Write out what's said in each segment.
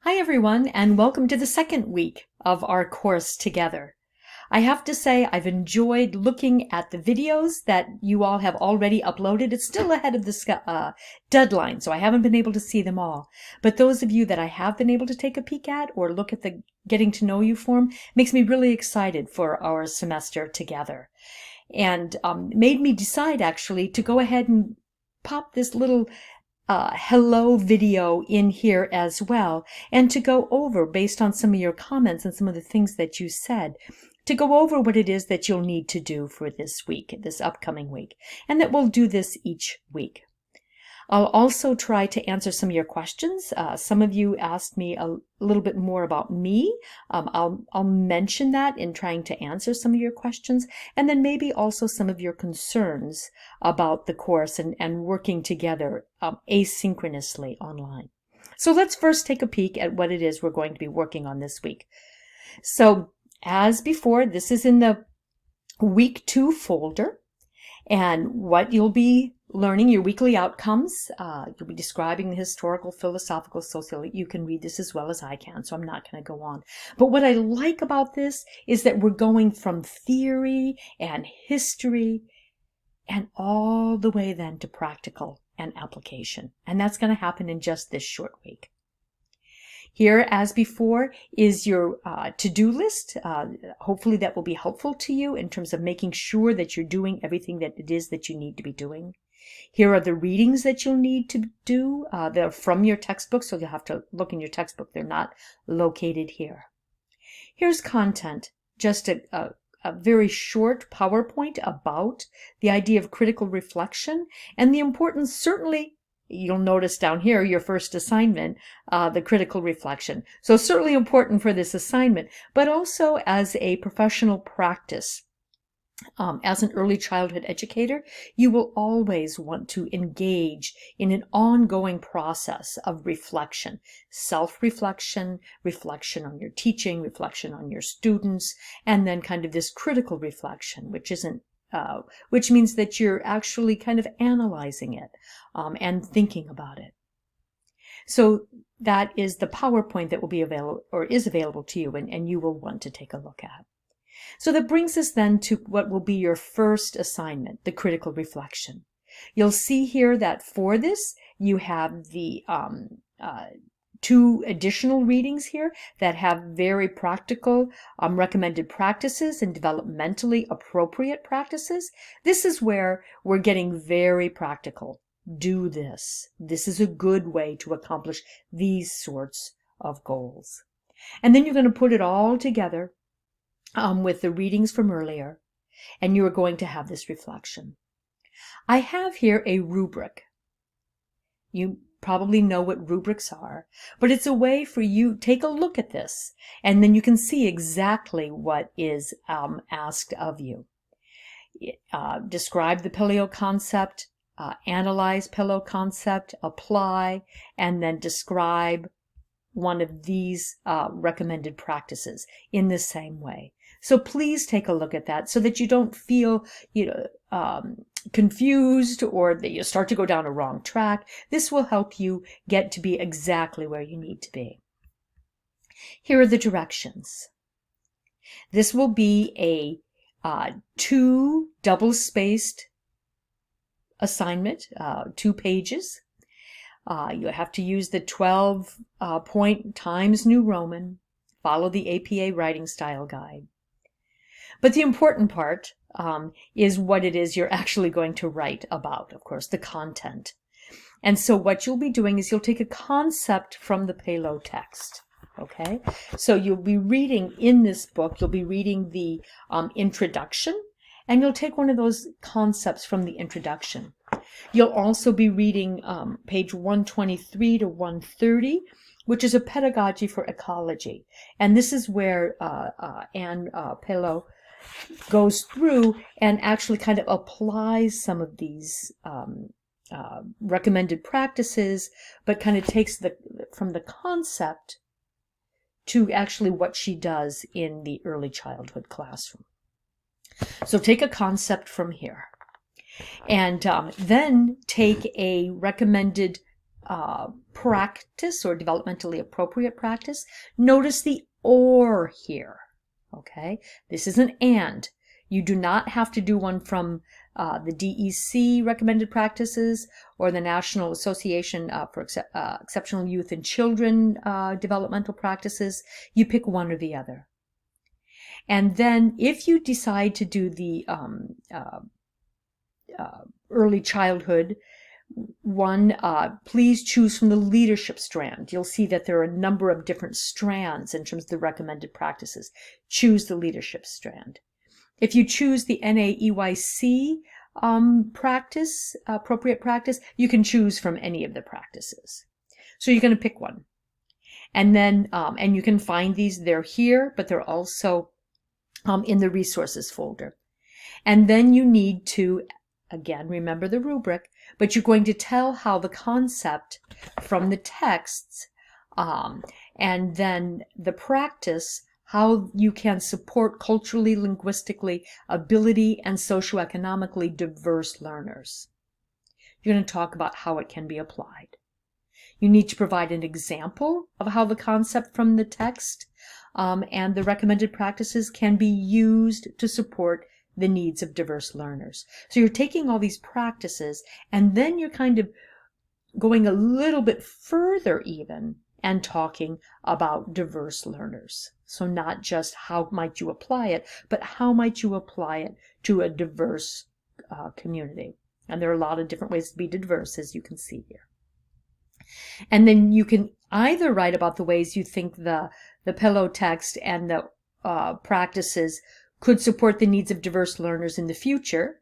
Hi everyone, and welcome to the second week of our course together. I have to say I've enjoyed looking at the videos that you all have already uploaded. It's still ahead of the deadline, so I haven't been able to see them all. But those of you that I have been able to take a peek at or look at the Getting to Know You form makes me really excited for our semester together. And made me decide actually to go ahead and pop this little hello video in here as well, and to go over, based on some of your comments and some of the things that you said, to go over what it is that you'll need to do for this week, this upcoming week, and that we'll do this each week. I'll also try to answer some of your questions. Some of you asked me a little bit more about me. I'll mention that in trying to answer some of your questions, and then maybe also some of your concerns about the course and working together asynchronously online. So let's first take a peek at what it is we're going to be working on this week. So as before, this is in the week 2 folder. And what you'll be learning, your weekly outcomes, you'll be describing the historical, philosophical, social. You can read this as well as I can, so I'm not going to go on. But what I like about this is that we're going from theory and history and all the way then to practical and application. And that's going to happen in just this short week. Here, as before, is your to-do list. Hopefully that will be helpful to you in terms of making sure that you're doing everything that it is that you need to be doing. Here are the readings that you'll need to do. They're from your textbook, so you'll have to look in your textbook. They're not located here. Here's content, just a very short PowerPoint about the idea of critical reflection and the importance, certainly, you'll notice down here, your first assignment, the critical reflection. So certainly important for this assignment, but also as a professional practice. As an early childhood educator, you will always want to engage in an ongoing process of reflection, self-reflection, reflection on your teaching, reflection on your students, and then kind of this critical reflection, which means that you're actually kind of analyzing it and thinking about it. So that is the PowerPoint that will be available or is available to you, and you will want to take a look at. So that brings us then to what will be your first assignment, the critical reflection. You'll see here that for this, you have the 2 additional readings here that have very practical recommended practices and developmentally appropriate practices. This is where we're getting very practical. Do this. This is a good way to accomplish these sorts of goals. And then you're going to put it all together with the readings from earlier, and you are going to have this reflection. I have here a rubric. You probably know what rubrics are, but it's a way for you, take a look at this, and then you can see exactly what is asked of you. Describe the Pillow concept, analyze Pillow concept, apply, and then describe one of these recommended practices in the same way. So please take a look at that so that you don't feel, confused or that you start to go down a wrong track. This will help you get to be exactly where you need to be. Here are the directions. This will be a 2 double-spaced assignment, 2 pages. You have to use the 12 point Times New Roman, follow the APA writing style guide. But the important part is what it is you're actually going to write about, of course, the content. And so what you'll be doing is you'll take a concept from the Pillow text. Okay, so you'll be reading in this book, you'll be reading the introduction, and you'll take one of those concepts from the introduction. You'll also be reading page 123 to 130, which is a pedagogy for ecology. And this is where Anne Pillow goes through and actually kind of applies some of these recommended practices, but kind of takes from the concept to actually what she does in the early childhood classroom. So take a concept from here. And then take a recommended practice or developmentally appropriate practice, notice the or here. Okay, this is an and. You do not have to do one from the DEC recommended practices or the National Association for Exceptional Youth and Children developmental practices. You pick one or the other. And then if you decide to do the early childhood one, please choose from the leadership strand. You'll see that there are a number of different strands in terms of the recommended practices. Choose the leadership strand. If you choose the NAEYC practice, appropriate practice, you can choose from any of the practices. So you're going to pick one. And then, and you can find these, they're here, but they're also in the resources folder. And then you need to, again, remember the rubric, but you're going to tell how the concept from the texts and then the practice, how you can support culturally, linguistically, ability, and socioeconomically diverse learners. You're going to talk about how it can be applied. You need to provide an example of how the concept from the text and the recommended practices can be used to support the needs of diverse learners. So you're taking all these practices and then you're kind of going a little bit further even and talking about diverse learners. So not just how might you apply it, but how might you apply it to a diverse community. And there are a lot of different ways to be diverse, as you can see here. And then you can either write about the ways you think the Pillow text and the practices could support the needs of diverse learners in the future.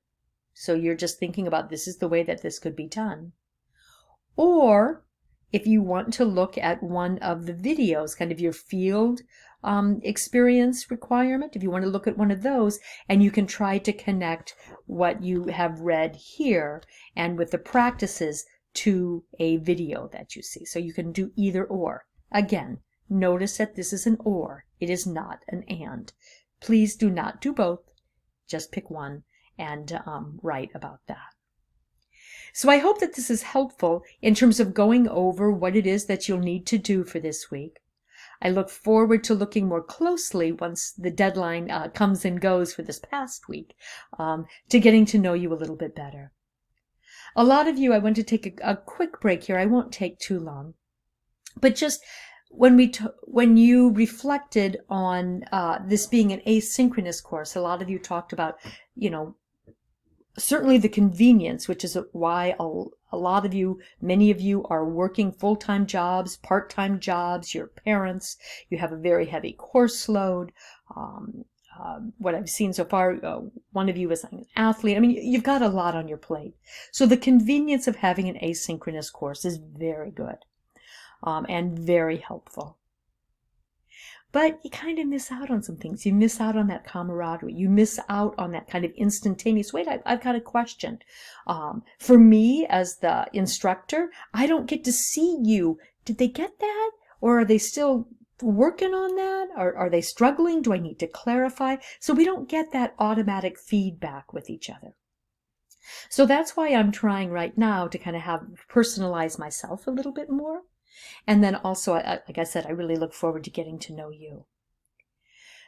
So you're just thinking about this is the way that this could be done. Or if you want to look at one of the videos, kind of your field experience requirement, if you want to look at one of those, and you can try to connect what you have read here and with the practices to a video that you see. So you can do either or. Again, notice that this is an or. It is not an and. Please do not do both. Just pick one and write about that. So I hope that this is helpful in terms of going over what it is that you'll need to do for this week. I look forward to looking more closely once the deadline comes and goes for this past week to getting to know you a little bit better. A lot of you, I want to take a quick break here. I won't take too long. But just when you reflected on this being an asynchronous course, a lot of you talked about, certainly the convenience, which is why a lot of you, many of you are working full-time jobs, part-time jobs, you're parents, you have a very heavy course load. What I've seen so far, one of you is an athlete. I mean, you've got a lot on your plate. So the convenience of having an asynchronous course is very good and very helpful. But you kind of miss out on some things. You miss out on that camaraderie. You miss out on that kind of instantaneous, wait, I've got a question. For me, as the instructor, I don't get to see you. Did they get that? Or are they still working on that? Are they struggling? Do I need to clarify? So we don't get that automatic feedback with each other. So that's why I'm trying right now to kind of personalize myself a little bit more. And then also, like I said, I really look forward to getting to know you.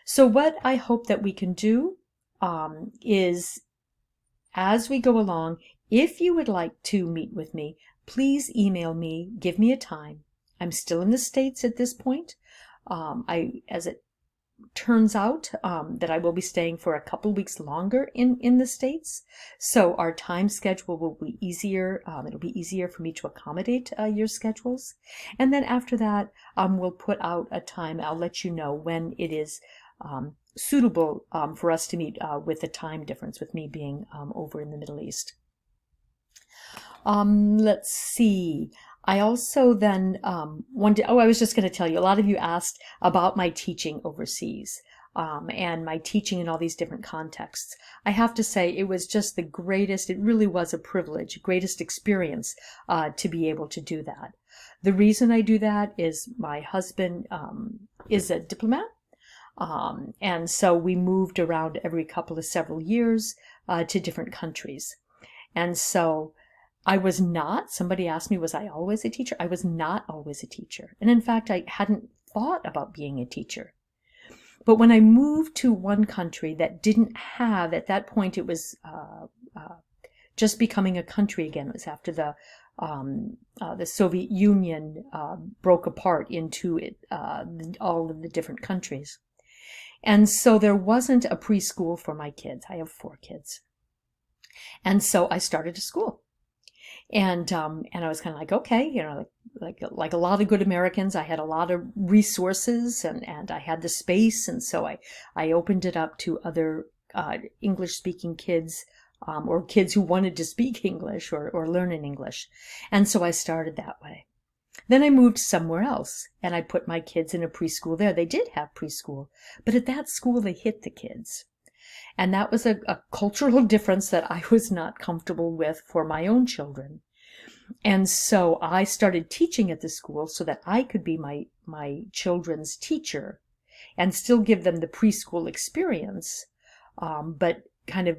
So what I hope that we can do is, as we go along, if you would like to meet with me, please email me, give me a time. I'm still in the States at this point. As it turns out that I will be staying for a couple weeks longer in the States. So our time schedule will be easier. It'll be easier for me to accommodate your schedules. And then after that, we'll put out a time. I'll let you know when it is suitable for us to meet with the time difference, with me being over in the Middle East. Let's see. I also then I was just going to tell you, a lot of you asked about my teaching overseas and my teaching in all these different contexts. I have to say it was just the greatest, it really was a privilege, greatest experience to be able to do that. The reason I do that is my husband is a diplomat. And so we moved around every several years to different countries. And so I was not. Somebody asked me, was I always a teacher? I was not always a teacher. And in fact, I hadn't thought about being a teacher. But when I moved to one country that didn't have, at that point, it was just becoming a country again. It was after the Soviet Union broke apart into all of the different countries. And so there wasn't a preschool for my kids. I have 4 kids. And so I started a school. And I was kind of like, okay, you know, like a lot of good Americans, I had a lot of resources and I had the space. And so I opened it up to other English speaking kids, or kids who wanted to speak English or learn in English. And so I started that way. Then I moved somewhere else and I put my kids in a preschool there. They did have preschool, but at that school they hit the kids. And that was a cultural difference that I was not comfortable with for my own children. And so I started teaching at the school so that I could be my children's teacher and still give them the preschool experience, but kind of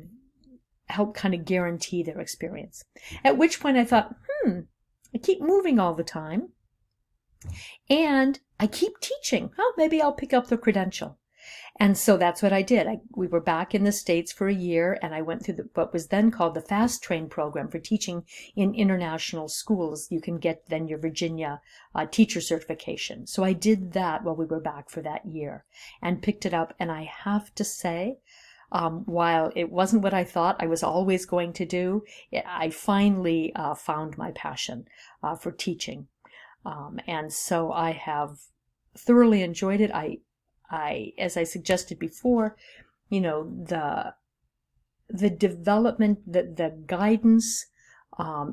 help kind of guarantee their experience. At which point I thought, I keep moving all the time and I keep teaching. Oh, maybe I'll pick up the credential. And so that's what I did. We were back in the States for a year, and I went through what was then called the Fast Train program for teaching in international schools. You can get then your Virginia teacher certification. So I did that while we were back for that year and picked it up. And I have to say, while it wasn't what I thought I was always going to do, I finally found my passion for teaching. And so I have thoroughly enjoyed it. As I suggested before, you know, the development, the guidance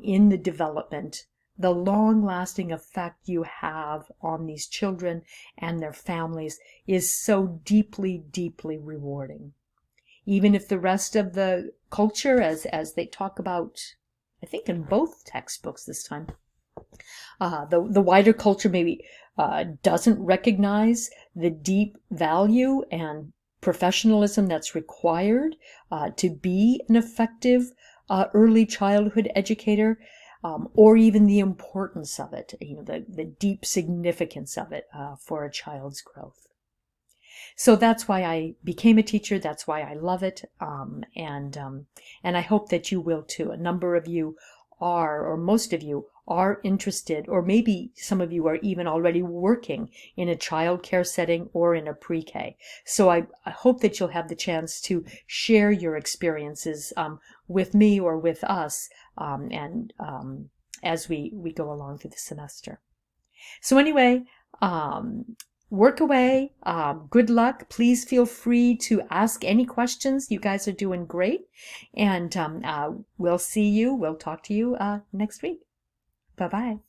in the development, the long-lasting effect you have on these children and their families is so deeply, deeply rewarding. Even if the rest of the culture, as they talk about, I think in both textbooks this time, the wider culture maybe doesn't recognize the deep value and professionalism that's required to be an effective early childhood educator, or even the importance of it, you know, the deep significance of it for a child's growth. So that's why I became a teacher. That's why I love it, and I hope that you will too. A number of you are, or most of you are interested, or maybe some of you are even already working in a child care setting or in a pre-K. So I hope that you'll have the chance to share your experiences with me or with us, and as we go along through the semester. So anyway, work away. Good luck. Please feel free to ask any questions. You guys are doing great. And we'll talk to you next week. Bye-bye.